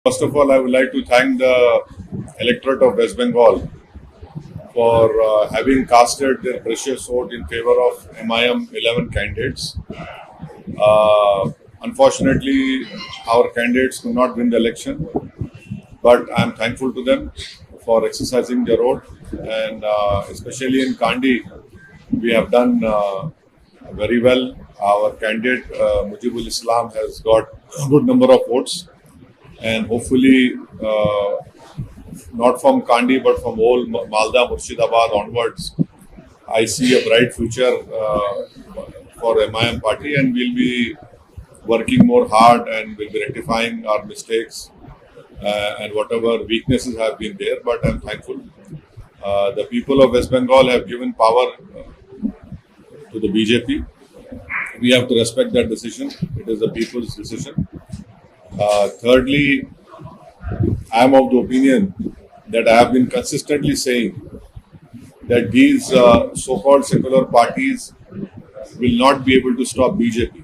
First of all, I would like to thank the electorate of West Bengal for having casted their precious vote in favor of MIM 11 candidates. Unfortunately, our candidates could not win the election, but I am thankful to them for exercising their vote, and especially in Kandy, we have done very well. Our candidate Mujibul Islam has got a good number of votes, and hopefully not from Kandy but from all Malda, Murshidabad onwards, I see a bright future for MIM party, and we'll be working more hard and we'll be rectifying our mistakes and whatever weaknesses have been there. But I'm thankful. The people of West Bengal have given power to the BJP. We have to respect that decision. It is the people's decision. Thirdly, I am of the opinion that I have been consistently saying that these so-called secular parties will not be able to stop BJP.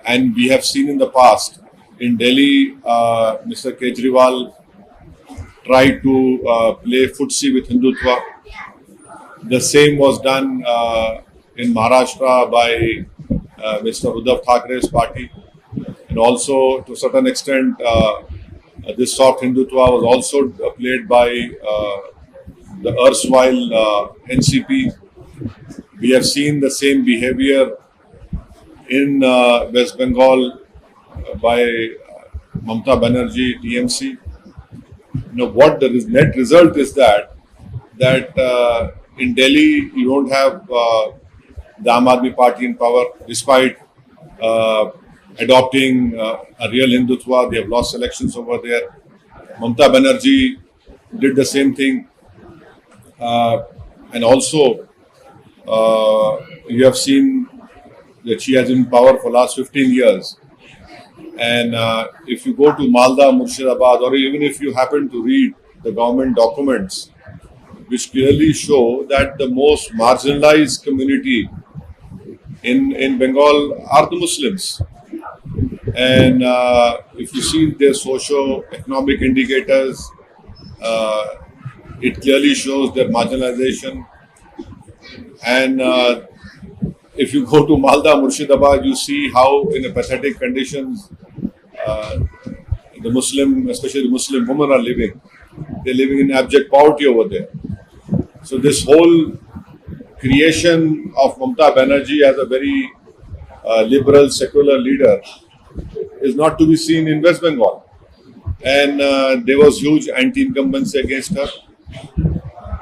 And we have seen in the past, in Delhi, Mr. Kejriwal tried to play footsie with Hindutva. The same was done in Maharashtra by Mr. Uddhav Thackeray's party. And also, to a certain extent, this soft Hindutva was also played by the erstwhile NCP. We have seen the same behavior in West Bengal by Mamata Banerjee, TMC. What the net result is that in Delhi you don't have the Aam Aadmi Party in power, despite adopting a real Hindutva. They have lost elections over there. Mamata Banerjee did the same thing, and also you have seen that she has been in power for last 15 years. And if you go to Malda, Murshidabad, or even if you happen to read the government documents, which clearly show that the most marginalized community in Bengal are the Muslims. And if you see their socio-economic indicators, it clearly shows their marginalization. And if you go to Malda, Murshidabad, you see how in a pathetic conditions the Muslim, especially the Muslim women are living. They're living in abject poverty over there. So this whole creation of Mamata Banerjee as a very liberal, secular leader is not to be seen in West Bengal. And there was huge anti-incumbency against her.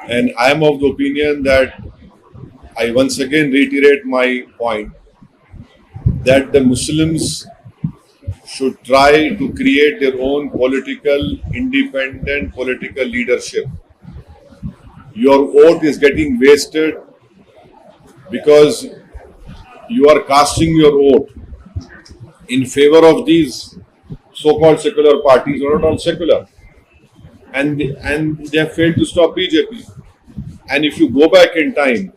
And I am of the opinion that I once again reiterate my point that the Muslims should try to create their own independent political leadership. Your vote is getting wasted because you are casting your vote in favor of these so-called secular parties, or not all secular, and they have failed to stop BJP. And if you go back in time,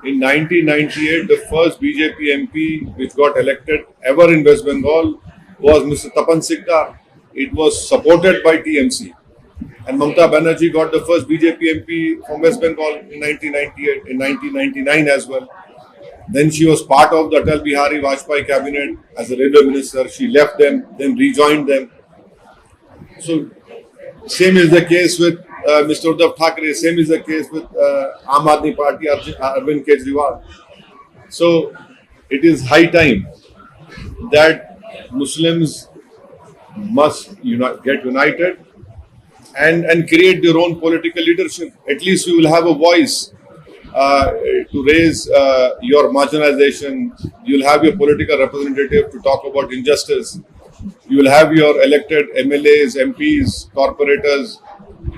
in 1998, the first BJP MP which got elected ever in West Bengal was Mr. Tapan Sikdar. It was supported by TMC. And Mamata Banerjee got the first BJP MP from West Bengal in 1998, in 1999 as well. Then she was part of the Atal Bihari Vajpayee cabinet as a railway minister. She left them, then rejoined them. So, same is the case with Mr. Uddhav Thackeray, same is the case with Aam Aadmi Party, Arvind Kejriwal. So, it is high time that Muslims must get united and create their own political leadership. At least we will have a voice to raise your marginalization. You will have your political representative to talk about injustice. You will have your elected MLAs, MPs, corporators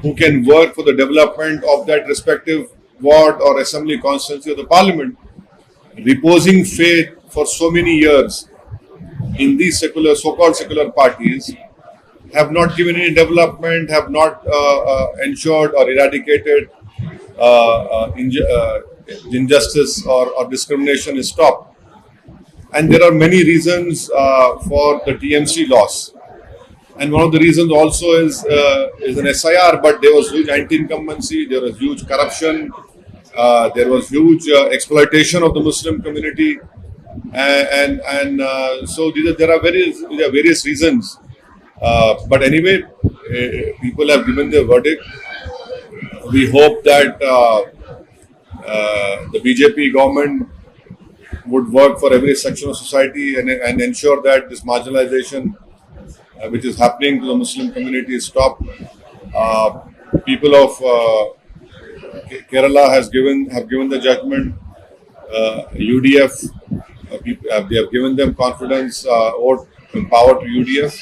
who can work for the development of that respective ward or assembly constituency of the parliament. Reposing faith for so many years in these so-called secular parties have not given any development, have not ensured or eradicated injustice or discrimination is stopped. And there are many reasons for the TMC loss. And one of the reasons also is an SIR, but there was huge anti-incumbency, there was huge corruption, there was huge exploitation of the Muslim community, and so there are various reasons. But anyway, people have given their verdict. We hope that the BJP government would work for every section of society and ensure that this marginalization which is happening to the Muslim community is stopped. People of Kerala have given the judgment. UDF, they have given them confidence, vote and power to UDF,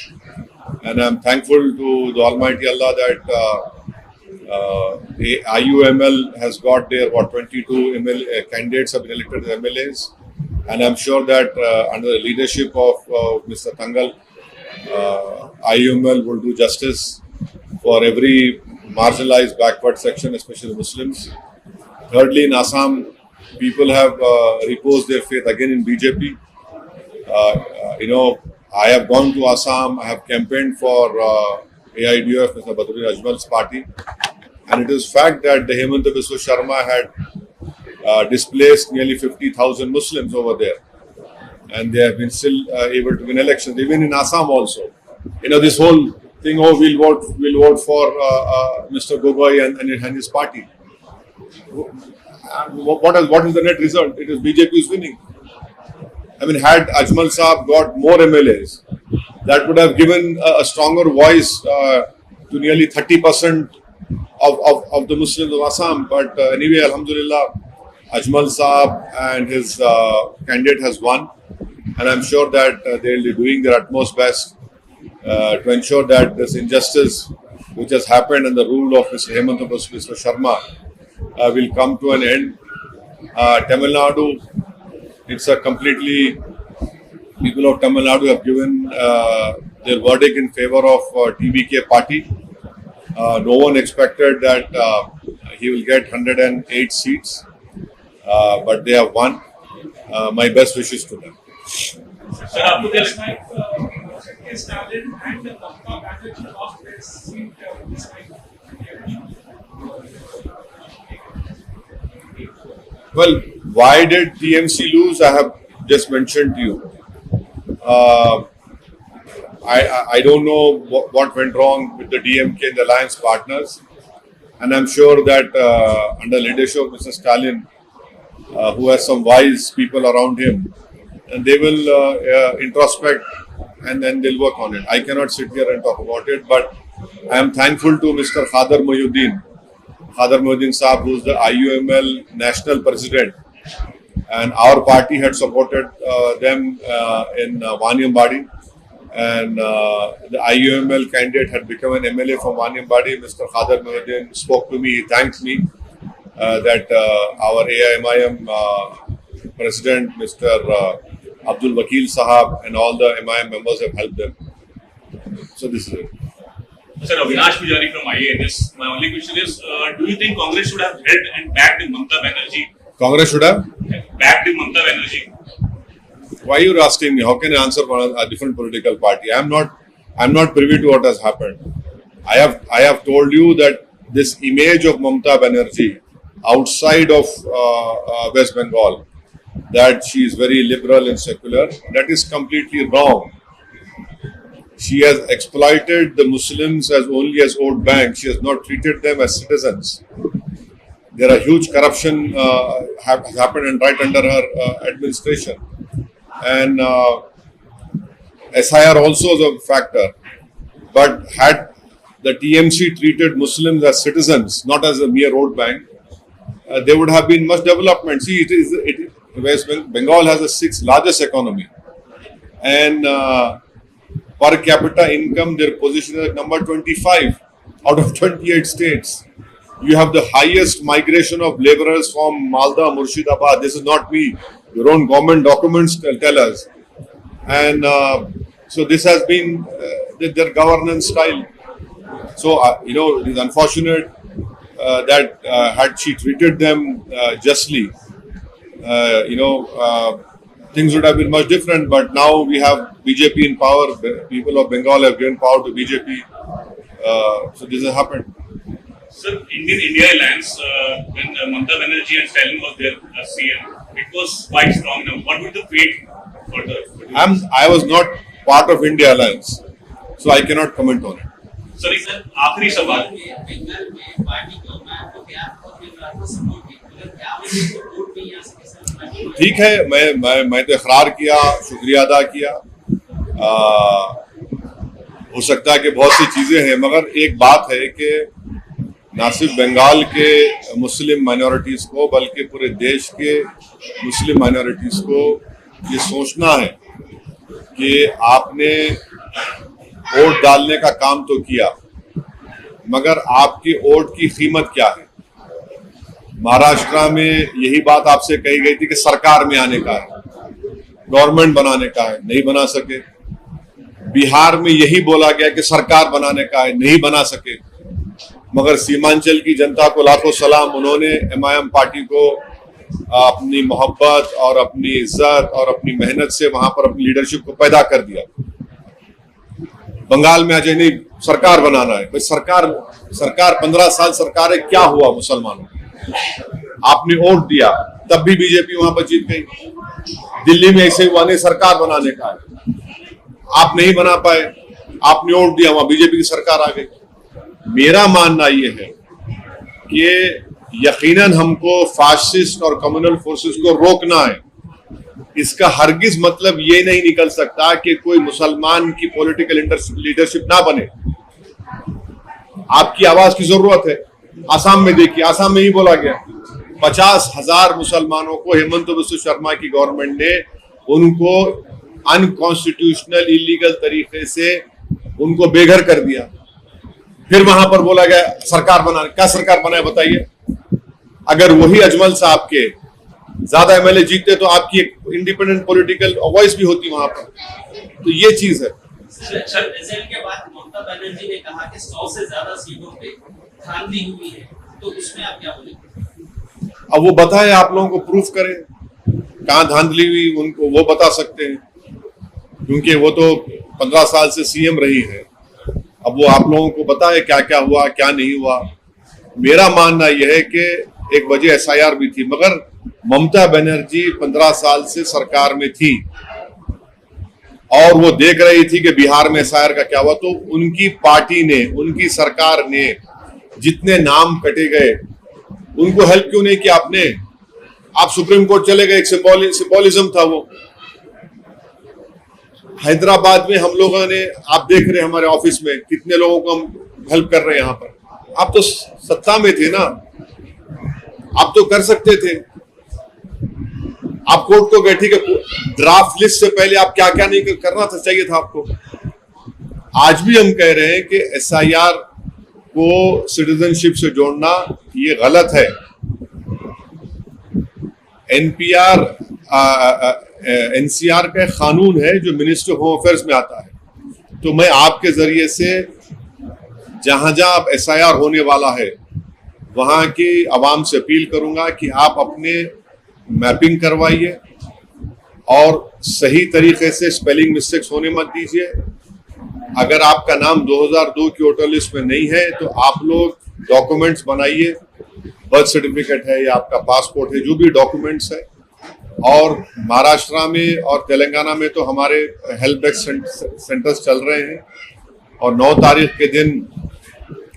and I'm thankful to the Almighty Allah that the IUML has got their 22 candidates have been elected as MLAs, and I'm sure that under the leadership of Mr. Thangal, IUML will do justice for every marginalized backward section, especially Muslims. Thirdly, in Assam, people have reposed their faith again in BJP. I have gone to Assam, I have campaigned for AIDF, Mr. Badruddin Ajmal's party, and it is fact that the Hemanta Biswa Sharma had displaced nearly 50,000 Muslims over there, and they have been still able to win elections, even in Assam also. This whole thing, we'll vote for Mr. Gogoi and his party. What is the net result? It is BJP is winning. I mean, had Ajmal Saab got more MLAs, that would have given a stronger voice to nearly 30% of the Muslims of Assam. But anyway, Alhamdulillah, Ajmal Saab and his candidate has won, and I'm sure that they'll be doing their utmost best to ensure that this injustice which has happened and the rule of Mr. Hemanta Biswa Sharma will come to an end. Tamil Nadu, it's a completely, people of Tamil Nadu have given their verdict in favor of TVK party. No one expected that he will get 108 seats, but they have won. My best wishes to them. Sir, up to this time, Stalin and the Mamata Banerjee lost their seat this time. Well, why did TMC lose? I have just mentioned to you. I don't know what went wrong with the DMK and the alliance partners, and I'm sure that under leadership of Mr. Stalin, who has some wise people around him, and they will introspect and then they'll work on it. I cannot sit here and talk about it, but I am thankful to Mr. Khadar Mohyuddin Saab, who is the IUML national president, and our party had supported them in Waniambadi, and the IUML candidate had become an MLA from Waniambadi. Mr. Khadar Mohyuddin spoke to me, he thanked me that our AIMIM president, Mr. Abdul Wakil Sahab, and all the MIM members have helped them. So this is it. Sir, Avinash Pujari from IANS. My only question is, do you think Congress should have helped and backed Mamata Banerjee? Congress should have? Backed Mamata Banerjee. Why are you asking me? How can I answer for a different political party? I'm not privy to what has happened. I have told you that this image of Mamata Banerjee outside of West Bengal, that she is very liberal and secular, that is completely wrong. She has exploited the Muslims as only as vote banks. She has not treated them as citizens. There are huge corruption has happened and right under her administration. And SIR also is a factor. But had the TMC treated Muslims as citizens, not as a mere vote bank, there would have been much development. See, West Bengal has the 6th largest economy, and per capita income, their position is at number 25 out of 28 states. You have the highest migration of laborers from Malda, Murshidabad. This is not me. Your own government documents tell us. And so this has been their governance style. So, it is unfortunate that had she treated them justly, things would have been much different. But now we have BJP in power. People of Bengal have given power to BJP. So this has happened. Sir, India Alliance, when Mamata Banerjee and Stalin was there as CM, it was quite strong. Now, what would the fate further? I was not part of India Alliance, so I cannot comment on it. Sir एक आखिरी सवाल बंगाल में party को आपको क्या आपको support किया अगर क्या वोट भी यहां से ठीक है, मैं तो इकरार किया, शुक्रिया अदा किया। हो सकता है कि बहुत सी चीजें हैं, मगर एक बात है कि ना सिर्फ बंगाल के मुस्लिम माइनॉरिटीज को बल्कि पूरे देश के मुस्लिम माइनॉरिटीज को ये सोचना है कि आपने वोट डालने का काम तो किया, मगर आपकी वोट की कीमत क्या है। महाराष्ट्र में यही बात आपसे कही गई थी कि सरकार में आने का है, गवर्नमेंट बनाने का है, नहीं बना सके। बिहार में यही बोला गया कि सरकार बनाने का है, नहीं बना सके। मगर सीमांचल की जनता को लाखों सलाम, उन्होंने MIM पार्टी को अपनी मोहब्बत और अपनी इज्जत और अपनी मेहनत से वहां पर अपनी लीडरशिप को पैदा कर दिया। बंगाल में आज नहीं सरकार बनाना है, भाई सरकार 15 साल सरकार है, क्या हुआ मुसलमानों? आपने वोट दिया, तब भी बीजेपी वहां पर जीत गई। दिल्ली में ऐसे हुआ, नहीं सरकार बनाने का है, आप नहीं बना पाए, आपने वोट दिया, वहां बीजेपी की सरकार आ गई। मेरा मानना यह है कि यकीनन हमको फासिस्ट और कम्युनल फोर्सेस को रोकना है। इसका हरगिज मतलब ये नहीं निकल सकता कि कोई मुसलमान की पॉलिटिकल लीडरशिप ना बने। आपकी आवाज की जरूरत है। आसाम में देखिए, आसाम में ही बोला गया 50,000 मुसलमानों को हेमंत बिस्व शर्मा की गवर्नमेंट ने उनको अनकॉन्स्टिट्यूशनल इलीगल तरीके से उनको बेघर कर दिया। फिर वहां पर बोला गया सरकार बनाने, क्या सरकार बनाए बताइए? अगर वही अजमल साहब के ज्यादा MLA जीतते तो आपकी एक इंडिपेंडेंट पॉलिटिकल वॉइस भी होती वहां पर। तो ये चीज है। सर, रिजल्ट के बाद ममता बनर्जी ने कहा कि 100 से ज्यादा सीटों पे धांधली हुई है, तो उसमें आप क्या बोलेंगे? अब वो बताए, आप लोगों को प्रूफ करें कहां धांधली हुई, उनको वो बता सकते हैं, क्योंकि वो तो 15 साल से CM रही है। अब वो आप लोगों को बताए क्या क्या हुआ, क्या नहीं हुआ। मेरा मानना यह है कि एक वजह SIR भी थी, मगर ममता बनर्जी 15 साल से सरकार में थी और वो देख रही थी कि बिहार में SIR का क्या हुआ। तो उनकी पार्टी ने, उनकी सरकार ने जितने नाम कटे गए, उनको हेल्प क्यों नहीं किया आपने? आप सुप्रीम कोर्ट चले गए, एक सिंबोलिज्म था वो। हैदराबाद में हम लोगों ने, आप देख रहे हैं हमारे ऑफिस में कितने लोगों को हम हेल्प कर रहे हैं। यहाँ पर आप तो सत्ता में थे ना, आप तो कर सकते थे। आप कोर्ट को गए, ठीक है, ड्राफ्ट लिस्ट से पहले आप क्या क्या नहीं करना था, चाहिए था आपको। आज भी हम कह रहे हैं कि SIR को सिटीजनशिप से जोड़ना ये गलत है। NCR का कानून है जो मिनिस्टर होम अफेयर्स में आता है। तो मैं आपके जरिए से जहां जहां अब SIR होने वाला है वहां की आवाम से अपील करूंगा कि आप अपने मैपिंग करवाइए और सही तरीके से स्पेलिंग मिस्टेक्स होने मत दीजिए। अगर आपका नाम 2002 की वोटर लिस्ट में नहीं है तो आप लोग डॉक्यूमेंट्स बनाइए, बर्थ सर्टिफिकेट है या आपका पासपोर्ट है, जो भी डॉक्यूमेंट्स है। और महाराष्ट्र में और तेलंगाना में तो हमारे हेल्प डेस्क सेंटर्स चल रहे हैं और 9 तारीख के दिन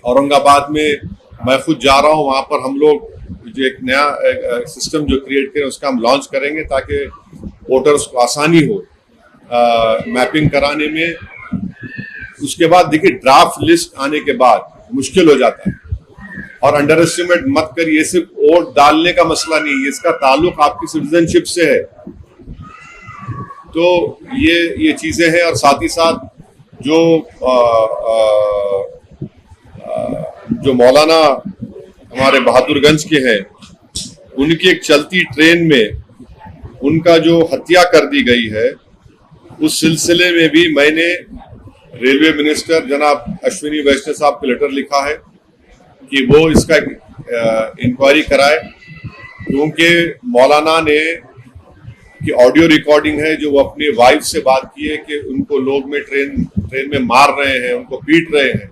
औरंगाबाद में मैं खुद जा रहा हूं। वहां पर हम लोग जो एक नया सिस्टम जो क्रिएट करें उसका हम लॉन्च करेंगे ताकि वोटर्स को आसानी हो मैपिंग कराने में। उसके बाद देखिए, ड्राफ्ट लिस्ट आने के बाद मुश्किल हो जाता है। और अंडर एस्टिमेट मत करिए, सिर्फ वोट डालने का मसला नहीं है, इसका ताल्लुक आपकी सिटीजनशिप से है। तो ये चीजें हैं। और साथ ही साथ जो मौलाना हमारे बहादुरगंज के हैं, उनकी एक चलती ट्रेन में उनका जो हत्या कर दी गई है, उस सिलसिले में भी मैंने रेलवे मिनिस्टर जनाब अश्विनी वैष्णव साहब को लेटर लिखा है कि वो इसका इंक्वायरी कराए, क्योंकि मौलाना ने की ऑडियो रिकॉर्डिंग है जो वो अपनी वाइफ से बात की है कि उनको लोग में ट्रेन में मार रहे हैं, उनको पीट रहे हैं।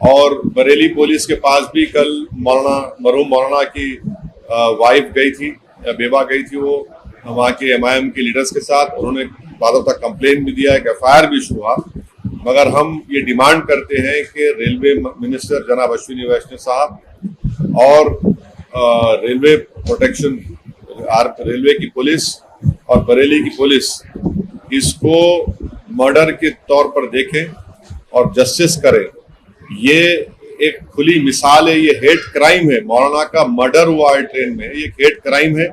और बरेली पुलिस के पास भी कल मरहूम मौलाना की वाइफ गई थी, बेवा गई थी, वो वहाँ के MIM के लीडर्स के साथ। उन्होंने बातों तक कंप्लेन भी दिया, एक FIR भी हुआ। मगर हम ये डिमांड करते हैं कि रेलवे मिनिस्टर जनाब अश्विनी वैष्णव साहब और रेलवे प्रोटेक्शन, रेलवे की पुलिस और बरेली की पुलिस इसको मर्डर के तौर पर देखें और जस्टिस करें। ये एक खुली मिसाल है, ये हेट क्राइम है। मौलाना का मर्डर हुआ है ट्रेन में, ये हेट क्राइम है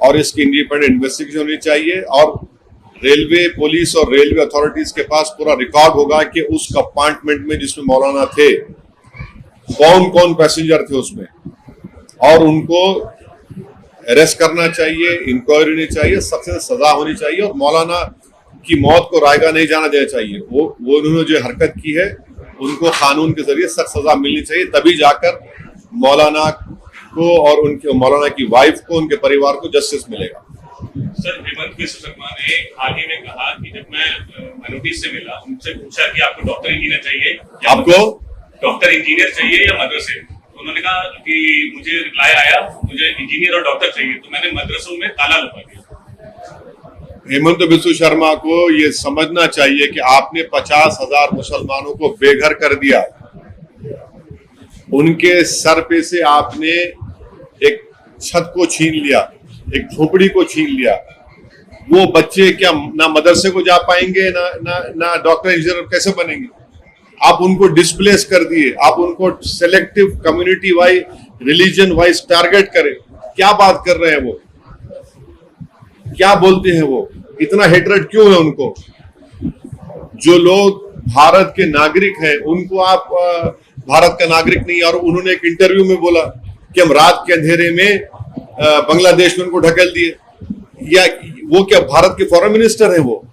और इसकी इंडिपेंडेंट इन्वेस्टिगेशन होनी चाहिए। और रेलवे पुलिस और रेलवे अथॉरिटीज के पास पूरा रिकॉर्ड होगा कि उस कंपार्टमेंट में जिसमें मौलाना थे कौन कौन पैसेंजर थे उसमें, और उनको अरेस्ट करना चाहिए, इंक्वायरी होनी चाहिए, सख्त सजा होनी चाहिए और मौलाना की मौत को रायगा नहीं जाना देना चाहिए। वो उन्होंने जो हरकत की है उनको कानून के जरिए सख्त सजा मिलनी चाहिए, तभी जाकर मौलाना को और उनके मौलाना की वाइफ को, उनके परिवार को जस्टिस मिलेगा। सर, हेमंत बिस्वा शर्मा ने हाल ही में कहा कि जब मैं माइनॉरिटीज से मिला, उनसे पूछा कि आपको डॉक्टर इंजीनियर चाहिए, आपको डॉक्टर इंजीनियर चाहिए या मदरसे, तो उन्होंने कहा कि मुझे रिप्लाई आया मुझे इंजीनियर और डॉक्टर चाहिए, तो मैंने मदरसों में ताला लगा दिया। हेमंत बिस्वा शर्मा को ये समझना चाहिए कि आपने 50,000 मुसलमानों को बेघर कर दिया। उनके सर पे से आपने एक छत को छीन लिया, एक झोपड़ी को छीन लिया। वो बच्चे क्या ना मदरसे को जा पाएंगे, ना डॉक्टर इंजीनियर कैसे बनेंगे? आप उनको डिस्प्लेस कर दिए, आप उनको selective community wise, religion wise target करें। क्या बात कर रहे हैं वो, क्या बोलते हैं वो? इतना हेट्रेड क्यों है उनको? जो लोग भारत के नागरिक हैं उनको आप भारत का नागरिक नहीं। और उन्होंने एक इंटरव्यू में बोला कि हम रात के अंधेरे में बांग्लादेश में उनको ढकेल दिए। या वो क्या भारत के फॉरेन मिनिस्टर हैं? वो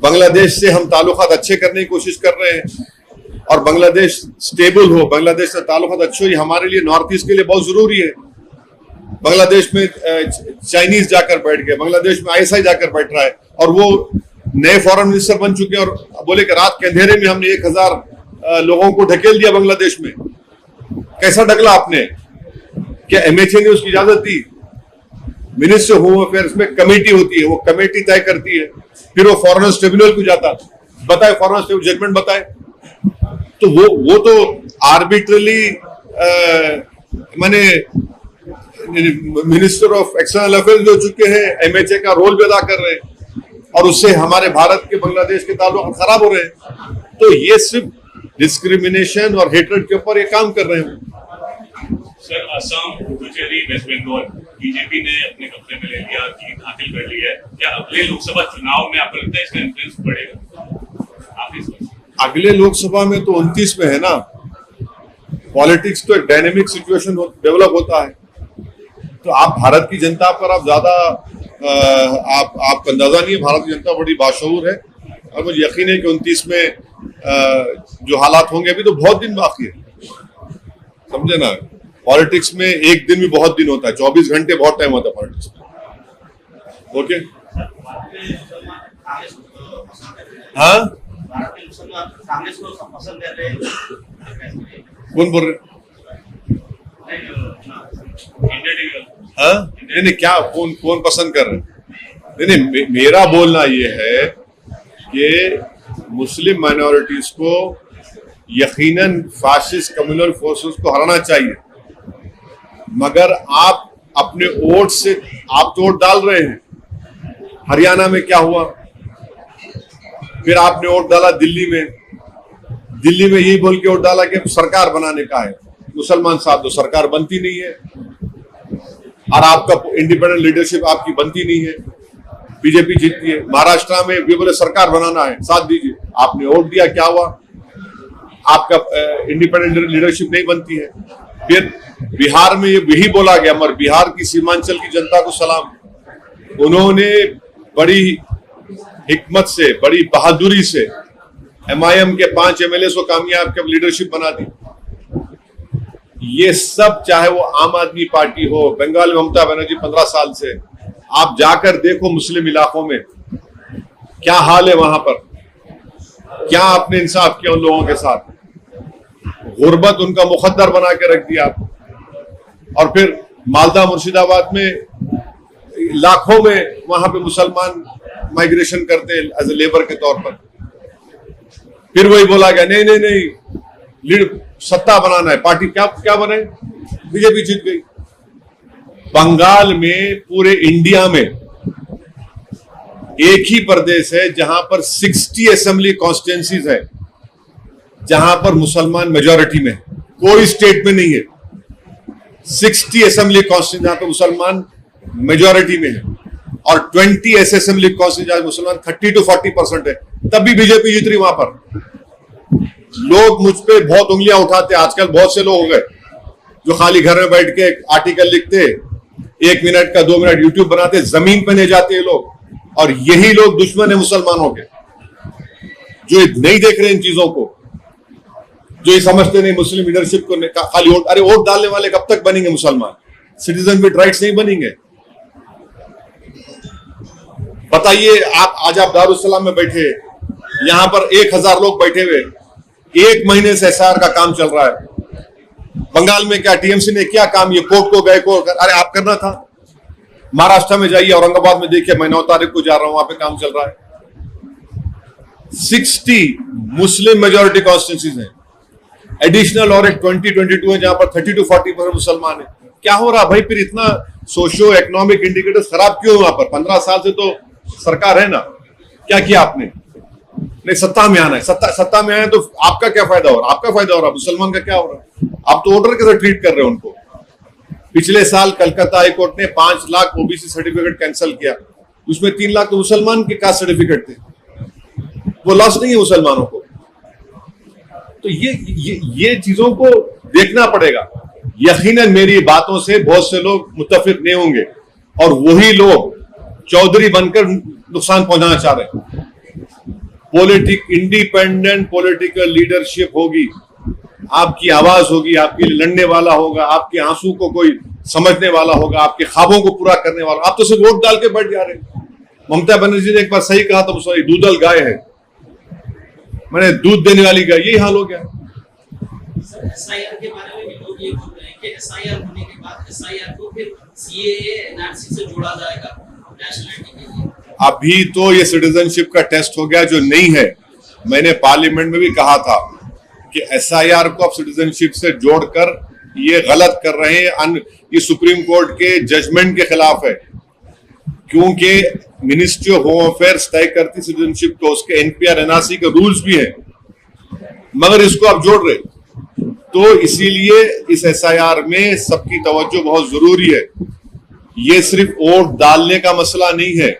बांग्लादेश से हम ताल्लुकात अच्छे करने की कोशिश कर रहे हैं और बांग्लादेश स्टेबल हो, बांग्लादेश से ताल्लुकात अच्छे हो, ये हमारे लिए नॉर्थ ईस्ट के लिए बहुत जरूरी है। बांग्लादेश में चाइनीज जाकर बैठ गए, बांग्लादेश में ISI जाकर बैठ रहा है और वो नए फॉरेन मिनिस्टर बन चुके हैं और बोले कि रात के अंधेरे में हमने 1000 लोगों को ढकेल दिया बांग्लादेश में। कैसा ढकला आपने? क्या MHA ने उसकी इजाजत दी? मिनिस्टर होम अफेयर्स में कमेटी होती है, वो कमेटी तय करती है, फिर वो फॉरेनर्स ट्रिब्यूनल को जाता, बताए फॉरेनर्स ट्रिब्यूनल जजमेंट बताए। तो वो तो आर्बिट्रली माने मिनिस्टर ऑफ एक्सटर्नल अफेयर्स हो चुके हैं, MHA का रोल भी अदा कर रहे हैं और उससे हमारे भारत के बांग्लादेश के ताल्लुक खराब हो रहे हैं। तो ये सिर्फ डिस्क्रिमिनेशन और हेट्रेड के ऊपर ये काम कर रहे हैं। सर, असम, पुडुचेरी, वेस्ट बंगाल बीजेपी ने अपने कब्जे में ले लिया, जीत हासिल कर ली है। क्या अगले लोकसभा चुनाव में आपको लगता है इसका इन्फ्लुएंस बढ़ेगा? अगले लोकसभा में तो 29 में है ना। पॉलिटिक्स तो एक डायनेमिक सिचुएशन डेवलप होता है। तो आप भारत की जनता पर आप ज्यादा आपको अंदाजा नहीं है। भारत की जनता बड़ी बाशऊर है और मुझे यकीन है कि 29 में जो हालात होंगे, अभी तो बहुत दिन बाकी है, समझे ना। पॉलिटिक्स में एक दिन भी बहुत दिन होता है, 24 घंटे बहुत टाइम होता है पॉलिटिक्स में। ओके, हाँ, कौन बोल रहे? हाँ, नहीं, क्या कौन पसंद कर रहे हैं? नहीं, मेरा बोलना ये है कि मुस्लिम माइनॉरिटीज को यकीनन फाशिस्ट कम्युनल फोर्सेस को हराना चाहिए, मगर आप अपने वोट से आप तो वोट डाल रहे हैं। हरियाणा में क्या हुआ? फिर आपने वोट डाला दिल्ली में यही बोल के वोट डाला कि सरकार बनाने का है। मुसलमान साहब तो सरकार बनती नहीं है और आपका इंडिपेंडेंट लीडरशिप आपकी बनती नहीं है, बीजेपी जीतती है। महाराष्ट्र में भी बोले सरकार बनाना है, साथ दीजिए, आपने वोट दिया, क्या हुआ? आपका इंडिपेंडेंट लीडरशिप नहीं बनती है। फिर बिहार में यही बोला गया, मगर बिहार की सीमांचल की जनता को सलाम, उन्होंने बड़ी हिकमत से, बड़ी बहादुरी से MIM के 5 MLA को कामयाब के लीडरशिप बना दी। ये सब, चाहे वो आम आदमी पार्टी हो, बंगाल में ममता बनर्जी 15 साल से, आप जाकर देखो मुस्लिम इलाकों में क्या हाल है वहां पर, क्या आपने इंसाफ किया उन लोगों के साथ, गुर्बत उनका मुकद्दर बना के रख दिया आप। और फिर मालदा मुर्शिदाबाद में लाखों में वहां पे मुसलमान माइग्रेशन करते हैं एज ए लेबर के तौर पर। फिर वही बोला गया नहीं नहीं नहीं, लीड सत्ता बनाना है, पार्टी क्या क्या बने, बीजेपी जीत गई। बंगाल में पूरे इंडिया में एक ही प्रदेश है जहां पर 60 असेंबली कॉन्स्टिट्यूंसीज है जहां पर मुसलमान मेजॉरिटी में, कोई स्टेट में नहीं है। 60 असेंबली कॉन्स्टिट्यूंसी जहां पर मुसलमान मेजॉरिटी में है, और 20 ऐसे असेंबली कॉन्स्टिट्यूंसी जहां मुसलमान 30 to 40% है, तब भी बीजेपी जीत रही वहां पर। लोग मुझ पे बहुत उंगलियां उठाते, आजकल बहुत से लोग हो गए जो खाली घर में बैठ के आर्टिकल लिखते, 1 मिनट का 2 मिनट यूट्यूब बनाते, जमीन पे नहीं जाते ये लोग। और यही लोग दुश्मन है मुसलमानों के, जो नहीं देख रहे इन चीजों को, जो ये समझते नहीं मुस्लिम लीडरशिप को खाली वोट, अरे वोट डालने वाले कब तक बनेंगे मुसलमान, सिटीजन विद राइट्स नहीं बनेंगे। बताइए आज आप दारुस्सलाम में बैठे, यहां पर 1000 लोग बैठे हुए, 1 महीने से एसआईआर का काम चल रहा है। बंगाल में क्या टीएमसी ने क्या काम, ये कोर्ट को गए अरे आप करना था। महाराष्ट्र में जाइए, औरंगाबाद में देखिए, मैं 9 तारीख को जा रहा हूं, वहां पे काम चल रहा है। 60 मुस्लिम मेजॉरिटी कॉन्स्टिट्यूंसीज हैं, एडिशनल और एक 2022 है जहां पर 30 to 40% मुसलमान है। क्या हो रहा भाई, फिर इतना सोशियो इकोनॉमिक इंडिकेटर्स खराब क्यों है वहां पर? 15 साल से तो सरकार है ना, क्या किया आपने? नहीं, सत्ता में आना है, सत्ता में आए तो आपका क्या फायदा हो रहा? आपका फायदा हो रहा, मुसलमान का क्या हो रहा? आप तो वोटर कैसे ट्रीट कर रहे हो उनको? पिछले साल कलकत्ता हाई कोर्ट ने 5 लाख ओबीसी सर्टिफिकेट कैंसिल किया, उसमें 3 लाख तो मुसलमान के कास्ट सर्टिफिकेट थे, वो लॉस नहीं है मुसलमानों को। तो ये चीजों को देखना पड़ेगा। यकीनन मेरी बातों से बहुत से लोग मुत्तफिक नहीं होंगे, और वही लोग चौधरी बनकर नुकसान पहुंचाना चाह रहे हैं। इंडिपेंडेंट पॉलिटिकल लीडरशिप होगी, आपकी आवाज होगी, आपके लिए लड़ने वाला होगा, आपके आंसू को कोई समझने वाला होगा, आपके ख्वाबों को पूरा करने वाला। आप तो सिर्फ वोट डाल के बैठ जा रहे हैं। ममता बनर्जी ने एक बार सही कहा था, सॉरी, दूधल गाय है, मैंने दूध देने वाली गाय, यही हाल हो गया। सर, एसआईआर के बारे में भी लोग ये बोल रहे हैं कि एसआईआर होने के बाद एसआईआर को फिर सीएए एनआरसी से जोड़ा जाएगा नेशनलिटी के लिए। अभी तो ये सिटीजनशिप का टेस्ट हो गया जो नहीं है। मैंने पार्लियामेंट में भी कहा था कि एसआईआर को आप सिटीजनशिप से जोड़कर ये गलत कर रहे हैं, ये सुप्रीम कोर्ट के जजमेंट के खिलाफ है, क्योंकि मिनिस्ट्री ऑफ होम अफेयर्स तय करती सिटीजनशिप को, उसके एनपीआर एनआरसी के रूल्स भी हैं, मगर इसको आप जोड़ रहे। तो इसीलिए इस एसआईआर में सबकी तवज्जो बहुत जरूरी है। ये सिर्फ वोट डालने का मसला नहीं है,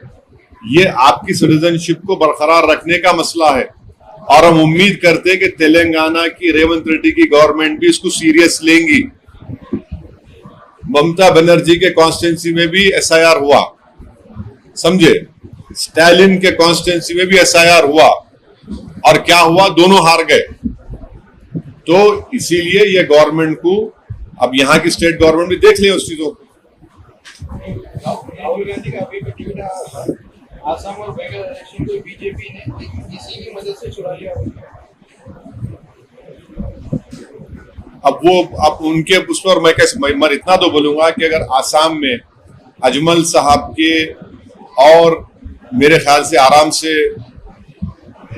ये आपकी सिटीजनशिप को बरकरार रखने का मसला है। और हम उम्मीद करते हैं कि तेलंगाना की रेवंत रेड्डी की गवर्नमेंट भी इसको सीरियस लेंगी। ममता बनर्जी के कॉन्स्टिट्यूंसी में भी एसआईआर हुआ, समझे, स्टालिन के कॉन्स्टिट्यूंसी में भी एसआईआर हुआ, और क्या हुआ, दोनों हार गए। तो इसीलिए ये गवर्नमेंट को, अब यहाँ की स्टेट गवर्नमेंट भी देख ले उस चीजों को। राहुल गांधी का अभी भी ट्वीट आया, आसाम और बंगाल इलेक्शन को बीजेपी ने इसी की मदद से चुरा लिया। अब उनके उस पर मैं कैसे, मैं इतना तो बोलूंगा कि अगर आसाम में अजमल साहब के और मेरे ख्याल से आराम से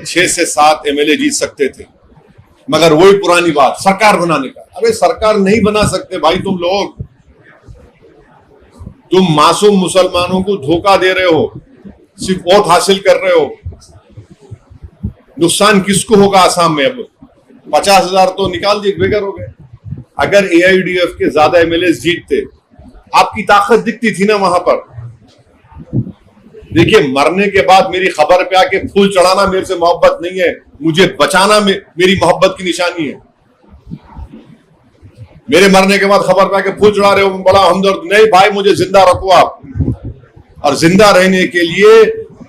6 से 7 एमएलए जीत सकते थे, मगर वही पुरानी बात सरकार बनाने का। अरे सरकार नहीं बना सकते भाई, तुम लोग, तुम मासूम मुसलमानों को धोखा दे रहे हो, सिर्फ वोट हासिल कर रहे हो। नुकसान किसको होगा आसाम में? अब 50,000 तो निकाल दिए, बेघर हो गए। अगर एआईयूडीएफ के ज्यादा एमएलए जीतते, आपकी ताकत दिखती थी ना वहां पर। देखिए, मरने के बाद मेरी खबर पे आके फूल चढ़ाना मेरे से मोहब्बत नहीं है, मुझे बचाना मेरी मोहब्बत की निशानी है। मेरे मरने के बाद खबर पे आके फूल चढ़ा रहे हो, बड़ा हमदर्द नहीं भाई, मुझे जिंदा रखो आप। और जिंदा रहने के लिए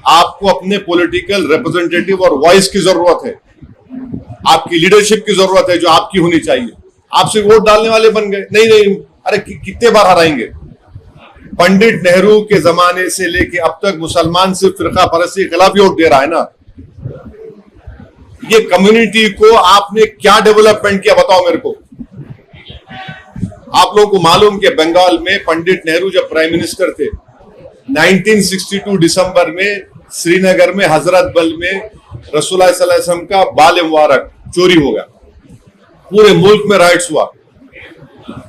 आपको अपने पॉलिटिकल रिप्रेजेंटेटिव और वॉइस की जरूरत है, आपकी लीडरशिप की जरूरत है, जो आपकी होनी चाहिए। आप सिर्फ वोट डालने वाले बन गए। नहीं, अरे कितने बार हराएंगे? पंडित नेहरू के जमाने से लेके अब तक मुसलमान सिर्फ फिरका परस्ती के खिलाफ वोट दे रहा है ना। ये कम्युनिटी को आपने क्या डेवलपमेंट किया बताओ मेरे को। आप लोगों को मालूम कि बंगाल में पंडित नेहरू जब प्राइम मिनिस्टर थे 1962 दिसंबर में श्रीनगर में हजरत बल में रसूलुल्लाह सल्लल्लाहु अलैहि वसल्लम का बाल मुबारक चोरी हो गया, पूरे मुल्क में राइट्स हुआ।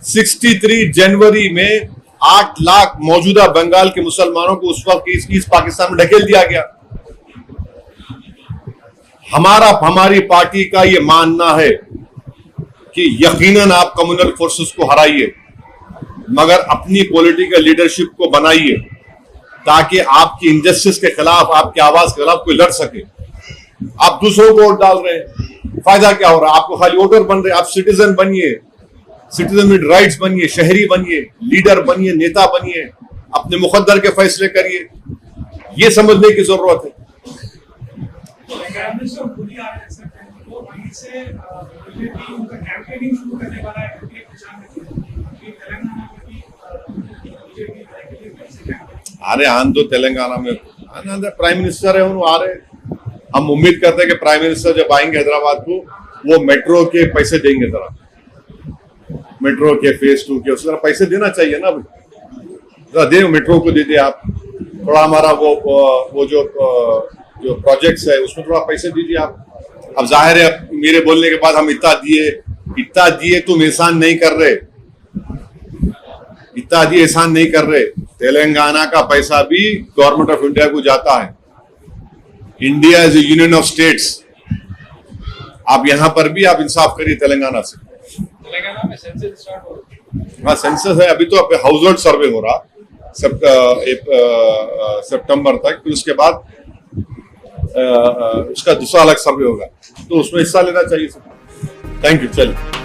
63 जनवरी में 8 लाख मौजूदा बंगाल के मुसलमानों को उस वक्त ईस्ट पाकिस्तान में ढकेल दिया गया। हमारी पार्टी का यह मानना है कि यकीनन आप कम्युनल फोर्सेस को हराइए, मगर अपनी पॉलिटिकल लीडरशिप को बनाइए ताकि आपकी इंजस्टिस के खिलाफ, आपकी आवाज के खिलाफ कोई लड़ सके। आप दूसरों को वोट डाल रहे हैं, फायदा क्या हो रहा है? आपको खाली वोटर बन रहे, आप सिटीजन बनिए, सिटीजन विद राइट्स बनिए, शहरी बनिए, लीडर बनिए, नेता बनिए, अपने मुकद्दर के फैसले करिए। ये समझने की जरूरत है। अरे आन दो तेलंगाना में, प्राइम मिनिस्टर है उन्होंने आ रहे। हम उम्मीद करते हैं कि प्राइम मिनिस्टर जब आएंगे हैदराबाद को वो मेट्रो के पैसे देंगे, जरा मेट्रो के फेज 2 के उसका पैसे देना चाहिए ना भाई, जरा दे, मेट्रो को दे दे आप। थोड़ा हमारा वो जो प्रोजेक्ट्स है उसमें थोड़ा पैसे दीजिए आप। अब जाहिर है मेरे बोलने के बाद हम इतना दिए, तुम एहसान नहीं कर रहे, इतना दिए एहसान नहीं कर रहे। तेलंगाना का पैसा भी गवर्नमेंट ऑफ इंडिया को जाता है। India is A union of states. आप यहां पर भी आप इंसाफ करिए तेलंगाना से। तेलंगाना में सेंसस स्टार्ट हो रहा है। हाँ सेंसस है, अभी तो हाउस होल्ड सर्वे हो रहा सितंबर तक, फिर उसके बाद उसका दूसरा अलग सर्वे होगा, तो उसमें हिस्सा लेना चाहिए। Thank you. चलिए।